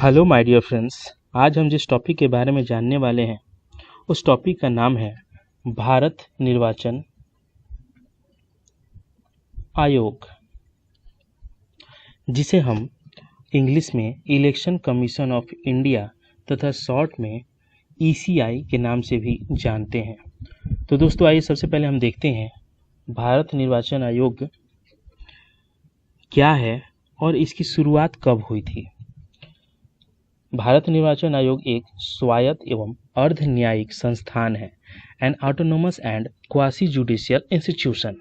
Hello my dear friends, आज हम जिस टॉपिक के बारे में जानने वाले हैं उस टॉपिक का नाम है भारत निर्वाचन आयोग, जिसे हम इंग्लिश में इलेक्शन कमीशन ऑफ इंडिया तथा शॉर्ट में ECI के नाम से भी जानते हैं। तो दोस्तों आइए सबसे पहले हम देखते हैं भारत निर्वाचन आयोग क्या है और इसकी शुरुआत कब हुई थी। भारत निर्वाचन आयोग एक स्वायत्त एवं अर्ध न्यायिक संस्थान है, N autonomous and quasi judicial institution,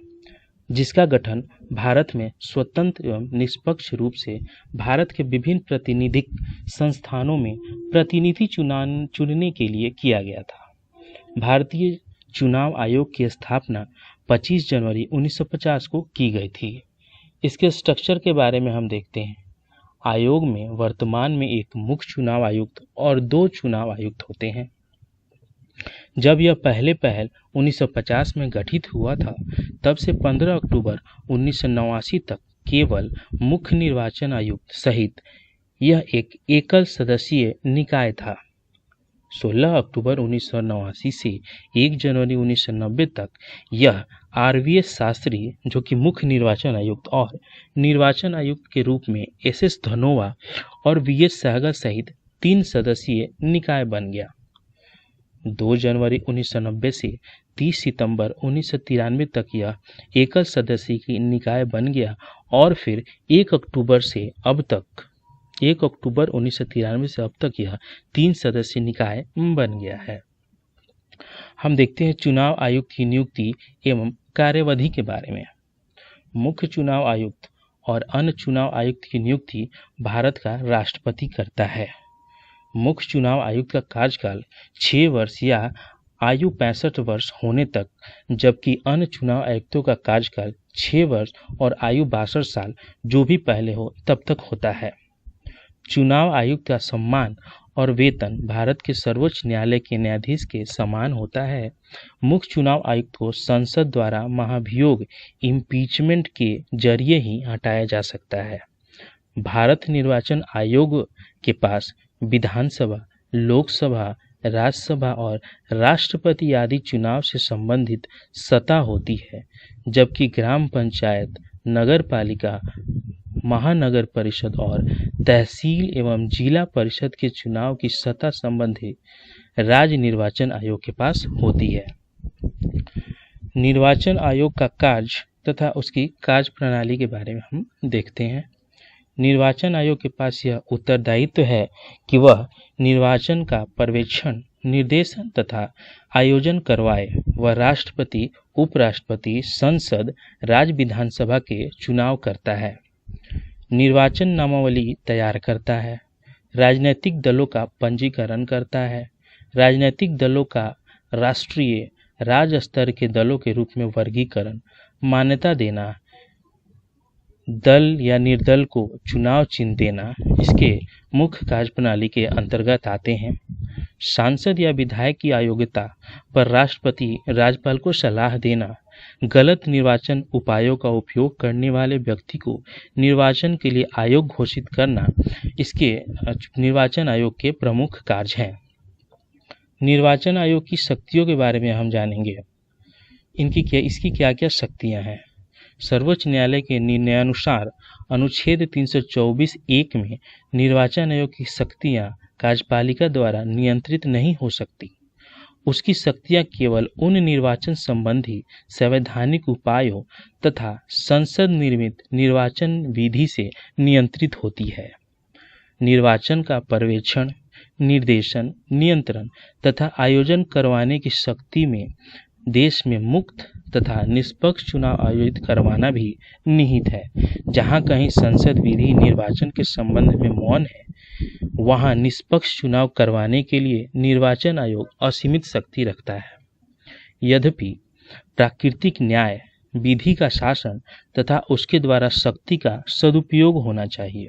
जिसका गठन भारत में स्वतंत्र एवं निष्पक्ष रूप से भारत के विभिन्न प्रातिनिधिक संस्थानों में प्रतिनिधि चुनने के लिए किया गया था। भारतीय चुनाव आयोग की स्थापना 25 जनवरी 1950 को की गई थी। इसके स्ट्रक्चर के बारे में हम देखते हैं। आयोग में वर्तमान में एक मुख्य चुनाव आयुक्त और 2 चुनाव आयुक्त होते हैं। जब यह पहल 1950 में गठित हुआ था, तब से 15 अक्टूबर 1989 तक केवल मुख्य निर्वाचन आयुक्त सहित यह एक एकल सदस्यीय निकाय था। 16 अक्टूबर 1989 से 1 जनवरी 1990 तक यह RVS शास्त्री, जो कि मुख्य निर्वाचन आयुक्त, और निर्वाचन आयुक्त के रूप में SS धनोवा और VS सहगल सहित 3 सदस्यीय निकाय बन गया। 2 जनवरी 1990 से 30 सितंबर 1993 तक यह एकल सदस्यीय निकाय बन गया और फिर 1 अक्टूबर 1993 से अब तक यह 3 सदस्यीय निकाय बन गया है। हम देखते हैं चुनाव आयुक्त की नियुक्ति एवं कार्यविधि के बारे में। मुख्य चुनाव आयुक्त और अन्य चुनाव आयुक्त की नियुक्ति भारत का राष्ट्रपति करता है। मुख्य चुनाव आयुक्त का कार्यकाल 6 वर्ष या आयु 65 वर्ष होने तक, जबकि अन्य चुनाव आयुक्तों का कार्यकाल 6 वर्ष और आयु 62 साल, जो भी पहले हो तब तक होता है। चुनाव आयुक्त का सम्मान और वेतन भारत के सर्वोच्च न्यायालय के न्यायाधीश के समान होता है। मुख्य चुनाव आयुक्त को संसद द्वारा महाभियोग इम्पीचमेंट के जरिए ही हटाया जा सकता है। भारत निर्वाचन आयोग के पास विधानसभा, लोकसभा, राज्यसभा और राष्ट्रपति आदि चुनाव से संबंधित सत्ता होती है, जबकि ग्राम पंचायत, नगर पालिका, महानगर परिषद और तहसील एवं जिला परिषद के चुनाव की सत्ता संबंधी राज्य निर्वाचन आयोग के पास होती है। निर्वाचन आयोग का कार्य तथा उसकी कार्य प्रणाली के बारे में हम देखते हैं। निर्वाचन आयोग के पास यह उत्तरदायित्व है कि वह निर्वाचन का पर्यवेक्षण, निर्देशन तथा आयोजन करवाए। वह राष्ट्रपति, उपराष्ट्रपति, संसद, राज्य विधानसभा के चुनाव करता है, निर्वाचन नामावली तैयार करता है, राजनीतिक दलों का पंजीकरण करता है, राजनीतिक दलों का राष्ट्रीय, राज्य स्तर के दलों के रूप में वर्गीकरण, मान्यता देना, दल या निर्दल को चुनाव चिन्ह देना इसके मुख्य कार्यप्रणाली के अंतर्गत आते हैं। सांसद या विधायक की अयोग्यता पर राष्ट्रपति राज्यपाल को सलाह देना, गलत निर्वाचन उपायों का उपयोग करने वाले व्यक्ति को निर्वाचन के लिए आयोग घोषित करना इसके निर्वाचन आयोग के प्रमुख कार्य हैं। निर्वाचन आयोग की शक्तियों के बारे में हम जानेंगे। इसकी क्या क्या शक्तियां हैं। सर्वोच्च न्यायालय के निर्णयानुसार अनुच्छेद 324(1) में निर्वाचन आयोग की शक्तियां कार्यपालिका द्वारा नियंत्रित नहीं हो सकती। उसकी शक्तियां केवल उन निर्वाचन संबंधी संवैधानिक उपायों तथा संसद निर्मित निर्वाचन विधि से नियंत्रित होती है। निर्वाचन का पर्यवेक्षण, निर्देशन, नियंत्रण तथा आयोजन करवाने की शक्ति में देश में मुक्त तथा निष्पक्ष चुनाव आयोजित करवाना भी निहित है। जहां कहीं संसद विधि निर्वाचन के संबंध में मौन है, वहां निष्पक्ष चुनाव करवाने के लिए निर्वाचन आयोग असीमित शक्ति रखता है। यद्यपि प्राकृतिक न्याय, विधि का शासन तथा उसके द्वारा शक्ति का सदुपयोग होना चाहिए।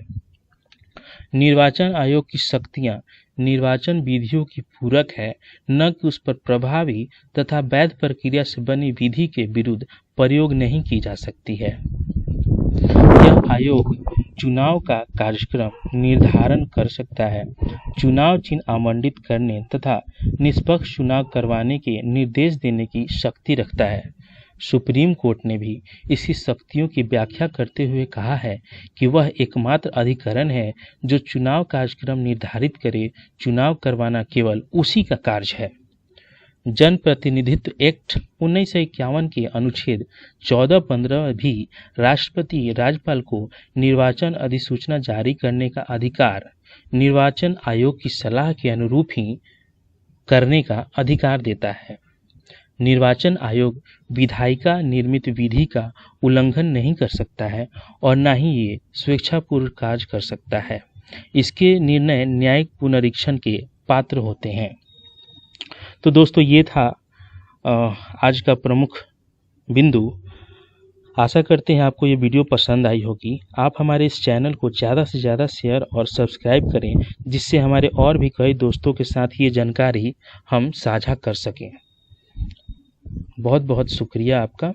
निर्वाचन आयोग की शक्तियां निर्वाचन विधियों की पूरक है, न कि उस पर प्रभावी तथा वैध प्रक्रिया से बनी विधि के विरुद्ध प्रयोग नहीं की जा सकती है। यह आयोग चुनाव का कार्यक्रम निर्धारण कर सकता है, चुनाव चिन्ह आवंटित करने तथा निष्पक्ष चुनाव करवाने के निर्देश देने की शक्ति रखता है। सुप्रीम कोर्ट ने भी इसी शक्तियों की व्याख्या करते हुए कहा है कि वह एकमात्र अधिकरण है जो चुनाव कार्यक्रम निर्धारित करे, चुनाव करवाना केवल उसी का कार्य है। जन प्रतिनिधित्व एक्ट 1951 के अनुच्छेद 14-15 भी राष्ट्रपति राज्यपाल को निर्वाचन अधिसूचना जारी करने का अधिकार निर्वाचन आयोग की सलाह के अनुरूप ही करने का अधिकार देता है। निर्वाचन आयोग विधायिका निर्मित विधि का उल्लंघन नहीं कर सकता है और न ही ये स्वेच्छापूर्वक कार्य कर सकता है। इसके निर्णय न्यायिक पुनरीक्षण के पात्र होते हैं। तो दोस्तों, ये था आज का प्रमुख बिंदु। आशा करते हैं आपको ये वीडियो पसंद आई होगी। आप हमारे इस चैनल को ज़्यादा से ज़्यादा शेयर और सब्सक्राइब करें, जिससे हमारे और भी कई दोस्तों के साथ ये जानकारी हम साझा कर सकें। बहुत बहुत शुक्रिया आपका।